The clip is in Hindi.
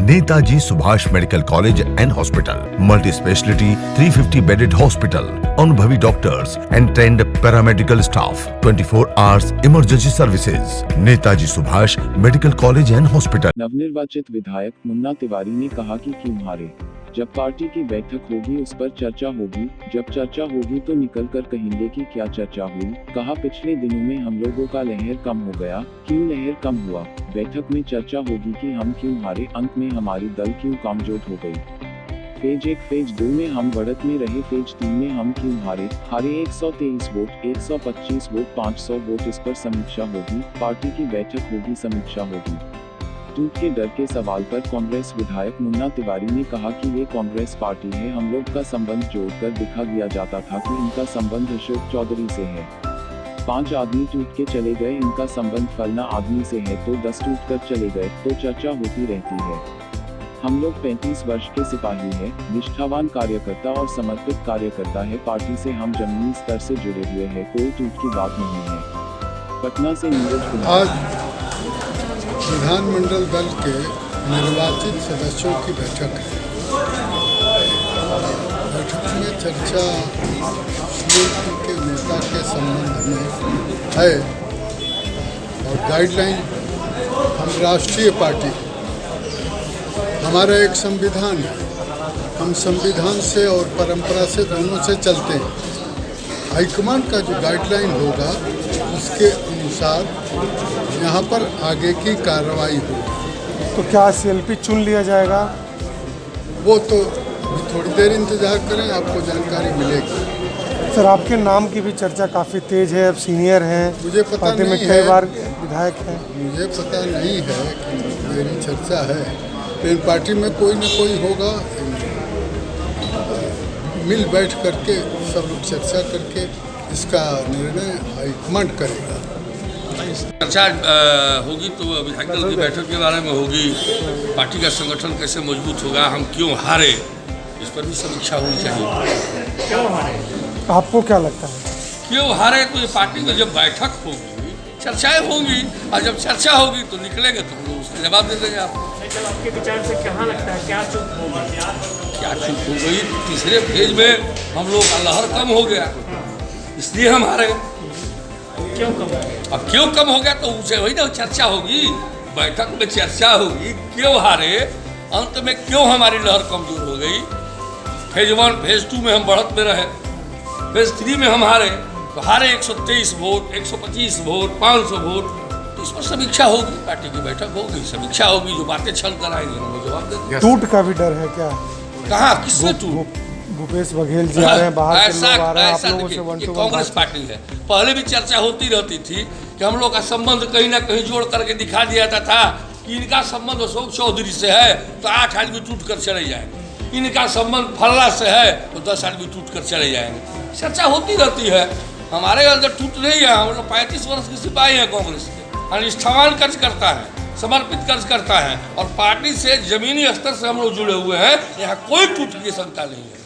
Netaji Subhash medical college and hospital, multi speciality 350 bedded hospital, अनुभवी doctors and trend paramedical staff, 24 hours emergency services. Netaji Subhash medical college and hospital. नवनिर्वाचित विधायक मुन्ना तिवारी ने कहा कि क्यों हारे, जब पार्टी की बैठक होगी उस पर चर्चा होगी, जब चर्चा होगी तो निकल कर कहेंगे कि क्या चर्चा हुई। कहा पिछले दिनों में हम लोगों का लहर कम हो गया, क्यों लहर कम हुआ, बैठक में चर्चा होगी कि हम क्यों हारे, अंत में हमारी दल क्यों कमजोर हो गई। फेज 1 फेज 2 में हम बढ़त में रहे, फेज 3 में हम क्यों हारे 123 वोट, 125 वोट, 500 वोट, इस पर समीक्षा होगी, पार्टी की बैठक होगी, समीक्षा होगी। टूट के डर के सवाल पर कांग्रेस विधायक मुन्ना तिवारी ने कहा कि ये कांग्रेस पार्टी है, हम लोग का संबंध जोड़कर दिखा दिया जाता था कि इनका संबंध अशोक चौधरी से है। 5 आदमी टूट के चले गए, इनका संबंध फलना आदमी से है, तो 10 टूट कर चले गए, तो चर्चा होती रहती है। हम लोग 35 वर्ष के सिपाही हैं, निष्ठावान कार्यकर्ता और समर्पित कार्यकर्ता है, पार्टी से हम जमीनी स्तर से जुड़े हुए हैं, कोई टूट की बात नहीं है। पटना से नीरज कुमार। विधानमंडल दल के निर्वाचित सदस्यों की बैठक है। बैठक में चर्चा सीएम के नेता के संबंध में है और गाइडलाइन। हम राष्ट्रीय पार्टी, हमारा एक संविधान है, हम संविधान से और परंपरा से दोनों से चलते हैं। हाईकमान का जो गाइडलाइन होगा उसके अनुसार यहाँ पर आगे की कार्रवाई होगी। तो क्या सीएलपी चुन लिया जाएगा? वो तो थोड़ी देर इंतजार करें, आपको जानकारी मिलेगी। सर, आपके नाम की भी चर्चा काफ़ी तेज है, अब सीनियर हैं, मुझे पता पार्टी में नहीं कई है, बार विधायक हैं। मुझे पता नहीं है कि मेरी चर्चा है, लेकिन पार्टी में कोई न कोई होगा, मिल बैठ करके सब लोग चर्चा करके इसका निर्णय हाईकमांड करेगा। चर्चा होगी तो विधायक दल की बैठक के बारे में होगी, पार्टी का संगठन कैसे मजबूत होगा, हम क्यों हारे, इस पर भी समीक्षा होनी चाहिए। क्यों हारे आपको क्या लगता है? क्यों हारे तो ये पार्टी में जब बैठक होगी, चर्चाएं होंगी, और जब चर्चा होगी तो निकलेंगे तो हम लोग उसका जवाब दे देंगे आपको। जब आपके विचार से कहाँ लगता है क्या चूक होगी? क्या चूक हो गई? तीसरे फेज में हम लोग का लहर कम हो गया, इसलिए हम हारे। क्यों कम? अब क्यों कम हो गया तो उसे वही ना चर्चा होगी, बैठक में चर्चा होगी, क्यों हारे, अंत में क्यों हमारी लहर कमजोर हो गई। फेज 1 फेज 2 में हम बढ़त में रहे, फेज 3 में हम हारे, तो हारे 123 वोट, 125 वोट, 500 वोट, तो इस पर समीक्षा होगी, पार्टी की बैठक होगी, समीक्षा होगी, जो बातें छल कर आएंगे हम जवाब देंगे। टूट का भी डर है क्या? कहाँ, किससे टूट? भूपेश बघेल जी आ रहे हैं, बाहर के लोग आ रहे हैं, आप लोगों से ये कांग्रेस पार्टी है। पहले भी चर्चा होती रहती थी कि हम लोग का संबंध कहीं ना कहीं जोड़ करके दिखा दिया जाता था कि इनका संबंध अशोक चौधरी से है तो 8 आदमी टूट कर चले जाएंगे, इनका संबंध फल्ला से है तो 10 आदमी टूट कर चले जाएंगे। चर्चा होती रहती है, हमारे अंदर टूट नहीं है। हम लोग 35 वर्ष के सिपाही हैं कांग्रेस के, निष्ठावान कार्य करता है, समर्पित कार्य करता है, और पार्टी से जमीनी स्तर से हम लोग जुड़े हुए हैं, यहाँ कोई टूट की शंका नहीं है।